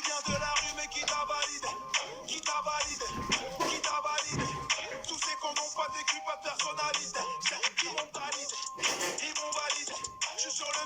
vient de la rue mais qui t'a validé, qui t'a validé, qui t'a validé. Tous ces cons n'ont pas vécu, pas de personnalité. Ils m'ont validé, ils m'ont validé. Je suis sur le...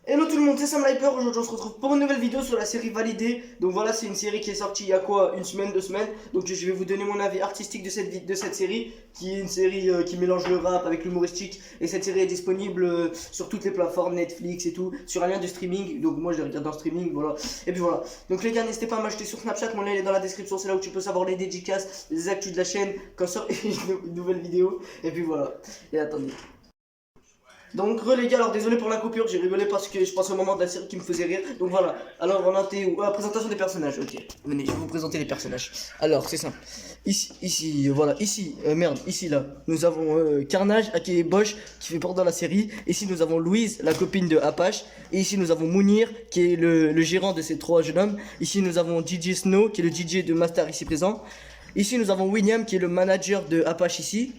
Hello tout le monde, c'est Sam Hyper. Aujourd'hui on se retrouve pour une nouvelle vidéo sur la série Validé. Donc voilà, c'est une série qui est sortie il y a quoi, une semaine, 2 semaines. Donc je vais vous donner mon avis artistique de cette série, qui est une série qui mélange le rap avec l'humoristique. Et cette série est disponible sur toutes les plateformes, Netflix et tout, sur un lien de streaming. Donc moi je la regarde en streaming, voilà. Et puis voilà. Donc les gars, n'hésitez pas à m'acheter sur Snapchat, mon lien est dans la description. C'est là où tu peux savoir les dédicaces, les actus de la chaîne, quand sort une nouvelle vidéo. Et puis voilà. Et attendez. Donc les gars, alors désolé pour la coupure, j'ai rigolé parce que je pense au moment de la série qui me faisait rire. Donc voilà, alors on a été où? Ah, présentation des personnages, ok. Venez, je vais vous présenter les personnages. Alors c'est simple. Ici là, nous avons Carnage, aka Bosch, qui fait part dans la série. Ici nous avons Louise, la copine de Apache. Et ici nous avons Mounir, qui est le gérant de ces 3 jeunes hommes. Ici nous avons DJ Snow, qui est le DJ de Master ici présent. Ici nous avons William, qui est le manager de Apache ici.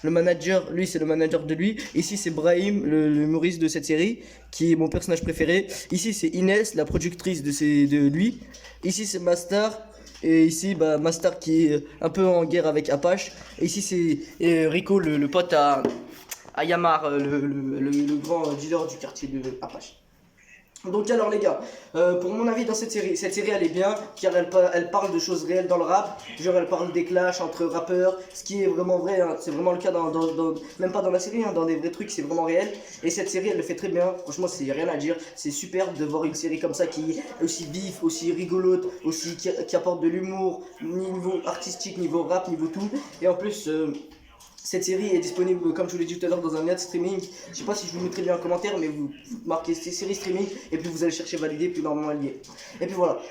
Le manager, lui, c'est le manager de lui. Ici, c'est Brahim, le humoriste de cette série, qui est mon personnage préféré. Ici, c'est Inès, la productrice de lui. Ici, c'est Mastar. Et ici, bah, Mastar qui est un peu en guerre avec Apache. Et ici, c'est Rico, le pote à Yamar, le grand dealer du quartier de Apache. Donc alors les gars, pour mon avis dans cette série elle est bien car elle parle de choses réelles dans le rap. Genre elle parle des clashs entre rappeurs, ce qui est vraiment vrai, hein. C'est vraiment le cas même pas dans la série, hein, dans des vrais trucs, c'est vraiment réel. Et cette série elle le fait très bien, franchement c'est rien à dire. C'est super de voir une série comme ça qui est aussi vive, aussi rigolote, aussi qui apporte de l'humour, niveau artistique, niveau rap, niveau tout. Et en plus... cette série est disponible, comme je vous l'ai dit tout à l'heure, dans un lien de streaming. Je sais pas si je vous mettrai bien en commentaire, mais vous marquez ces séries streaming et puis vous allez chercher Validé, puis normalement lié. Et puis voilà.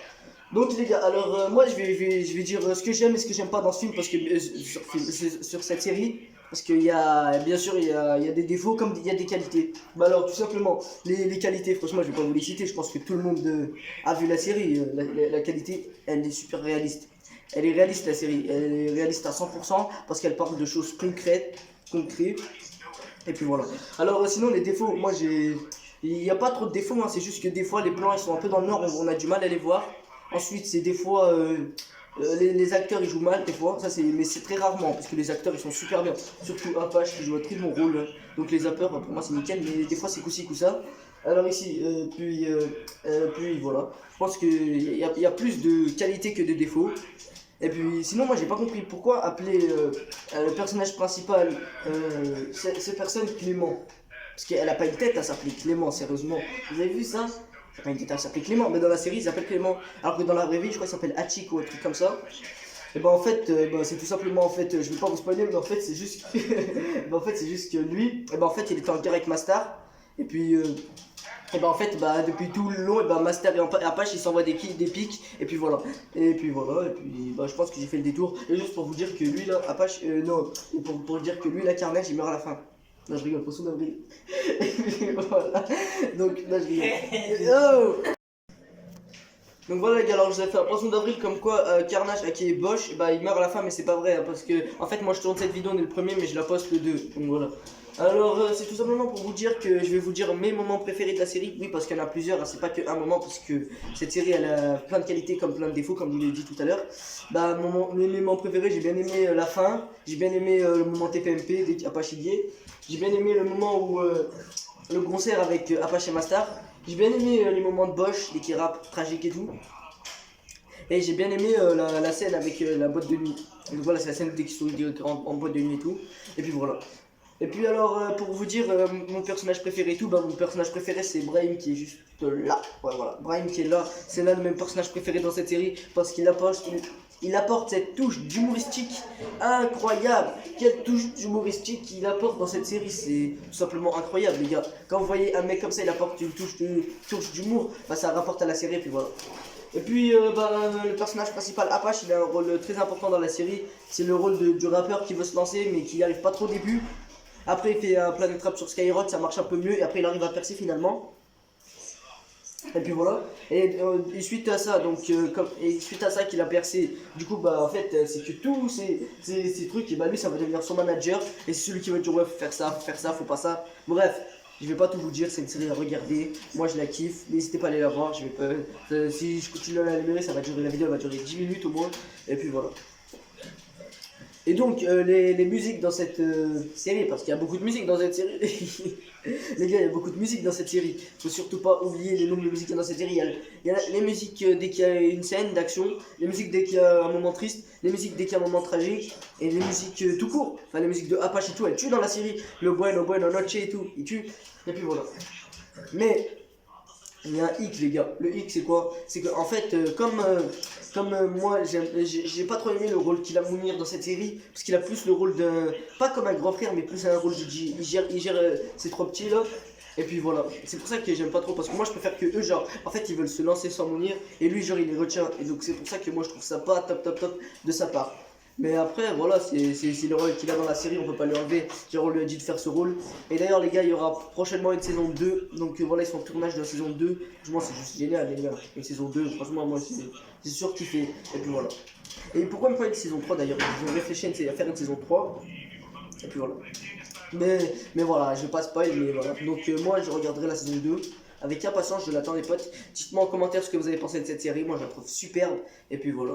Donc les gars, alors moi je vais dire ce que j'aime et ce que j'aime pas dans ce film, parce que sur cette série, parce qu'il y a, bien sûr, il y a des défauts comme il y a des qualités. Bah alors tout simplement, les qualités, franchement je vais pas vous les citer, je pense que tout le monde a vu la série. La qualité, elle est super réaliste. Elle est réaliste la série, elle est réaliste à 100% parce qu'elle parle de choses concrètes. Et puis voilà. Alors sinon les défauts, moi il n'y a pas trop de défauts, hein, c'est juste que des fois les plans ils sont un peu dans le nord, on a du mal à les voir. Ensuite c'est des fois les acteurs ils jouent mal des fois, mais c'est très rarement parce que les acteurs ils sont super bien. Surtout Apache qui joue un très bon rôle, donc les acteurs pour moi c'est nickel, mais des fois c'est coup-ci coup-ça. Alors ici, puis voilà, je pense qu'il y a plus de qualité que de défauts. Et puis sinon moi j'ai pas compris pourquoi appeler le personnage principal cette personne Clément. Parce qu'elle a pas une tête à s'appeler Clément, sérieusement. Vous avez vu ça? Elle a pas une tête à s'appeler Clément, mais dans la série ils s'appellent Clément. Alors que dans la vraie vie je crois qu'il s'appelle Hachik ou un truc comme ça. Et bah en fait, c'est tout simplement, en fait, je vais pas vous spoiler, mais en fait c'est juste que, en fait, c'est juste que lui, et en fait il était en guerre avec Mastar. Et puis et bah en fait depuis tout le long Master et Apache ils s'envoient des pics et puis voilà. Et puis je pense que j'ai fait le détour. Et juste pour vous dire que lui là, Apache, non, pour dire que lui là, Carnage il meurt à la fin. Là je rigole, poisson d'avril. Et puis voilà. Donc là je rigole. Oh. Donc voilà les gars, alors je vous ai fait un poisson d'avril comme quoi Carnage qui est Bosch, il meurt à la fin, mais c'est pas vrai, hein, parce que en fait moi je tourne cette vidéo on est le premier mais je la poste le 2. Donc voilà. Alors c'est tout simplement pour vous dire que je vais vous dire mes moments préférés de la série. Oui, parce qu'il y en a plusieurs, hein, c'est pas qu'un moment, parce que cette série elle a plein de qualités comme plein de défauts, comme je vous l'ai dit tout à l'heure. Mes moments préférés, j'ai bien aimé la fin, j'ai bien aimé le moment TPMP dès Apache lié, j'ai bien aimé le moment où le concert avec Apache et Mastar, j'ai bien aimé les moments de Bosch, les qui rap tragiques et tout. Et j'ai bien aimé la scène avec la boîte de nuit. Donc voilà, c'est la scène dès qu'ils sont en boîte de nuit et tout. Et puis voilà. Et puis alors, pour vous dire mon personnage préféré et tout, mon personnage préféré c'est Brahim qui est juste là. Ouais, voilà, Brahim qui est là, c'est l'un de mes personnages préférés dans cette série parce qu'il apporte cette touche d'humoristique incroyable. Quelle touche d'humoristique qu'il apporte dans cette série, c'est tout simplement incroyable les gars. Quand vous voyez un mec comme ça, il apporte une touche d'humour, ça rapporte à la série et puis voilà. Et puis le personnage principal Apache, il a un rôle très important dans la série. C'est le rôle du rappeur qui veut se lancer mais qui n'y arrive pas trop au début. Après il fait un Planet Rap sur Skyrock, ça marche un peu mieux et après il arrive à percer finalement. Et puis voilà. Et suite à ça, qu'il a percé, du coup en fait c'est que tous ces trucs, et lui ça va devenir son manager. Et c'est celui qui va dire ouais faut faire ça, faut pas ça. Bref. Je vais pas tout vous dire, c'est une série à regarder. Moi je la kiffe, n'hésitez pas à aller la voir. Je vais pas, si je continue à la numérer, ça va durer, la vidéo va durer 10 minutes au moins. Et puis voilà. Et donc les musiques dans cette série, parce qu'il y a beaucoup de musique dans cette série. Les gars, il y a beaucoup de musique dans cette série. Faut surtout pas oublier les noms de musique dans cette série. Il y a les musiques dès qu'il y a une scène d'action, les musiques dès qu'il y a un moment triste, les musiques dès qu'il y a un moment tragique, et les musiques tout court. Enfin, les musiques de Apache et tout, elles tuent dans la série. Le bueno, noche et tout, ils tuent. Et puis voilà. Mais il y a un hic, les gars. Le hic, c'est quoi? C'est que, en fait, moi, j'ai pas trop aimé le rôle qu'il a Mounir dans cette série. Parce qu'il a plus le rôle d'un. Pas comme un grand frère, mais plus un rôle de. Il gère ces trois petits là. Et puis voilà. C'est pour ça que j'aime pas trop. Parce que moi, je préfère que eux, genre, en fait, ils veulent se lancer sans Mounir. Et lui, genre, il les retient. Et donc, c'est pour ça que moi, je trouve ça pas top de sa part. Mais après, voilà, c'est le rôle qu'il a dans la série, on peut pas lui enlever. Genre, on lui a dit de faire ce rôle. Et d'ailleurs, les gars, il y aura prochainement une saison 2. Donc voilà, ils sont en tournage de la saison 2. Franchement, c'est juste génial, les gars. Une saison 2, franchement, moi, j'ai sûr kiffé. Et puis voilà. Et pourquoi me pas une saison 3 d'ailleurs? Ils ont réfléchi à faire une saison 3. Et puis voilà. Mais voilà, je vais pas spoil, mais voilà. Donc moi, je regarderai la saison 2. Avec impatience, je l'attends, les potes. Dites-moi en commentaire ce que vous avez pensé de cette série. Moi, je la trouve superbe. Et puis voilà.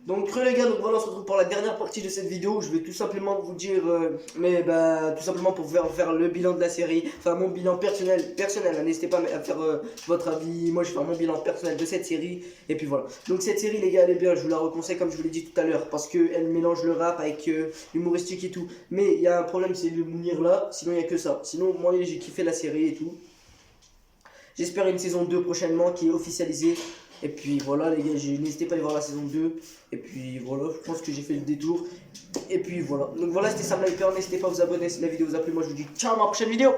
Donc les gars, donc voilà, on se retrouve pour la dernière partie de cette vidéo où je vais tout simplement vous dire, tout simplement pour faire le bilan de la série, enfin mon bilan personnel, hein, n'hésitez pas à faire votre avis, moi je vais faire mon bilan personnel de cette série, et puis voilà. Donc cette série les gars, elle est bien, je vous la reconseille comme je vous l'ai dit tout à l'heure, parce qu'elle mélange le rap avec l'humoristique et tout, mais il y a un problème, c'est le Mounir là, sinon il n'y a que ça, sinon moi j'ai kiffé la série et tout. J'espère une saison 2 prochainement qui est officialisée. Et puis voilà les gars, n'hésitez pas à aller voir la saison 2. Et puis voilà, je pense que j'ai fait le détour. Et puis voilà. Donc voilà, c'était Sam Hyper, n'hésitez pas à vous abonner si la vidéo vous a plu. Moi je vous dis ciao à ma prochaine vidéo.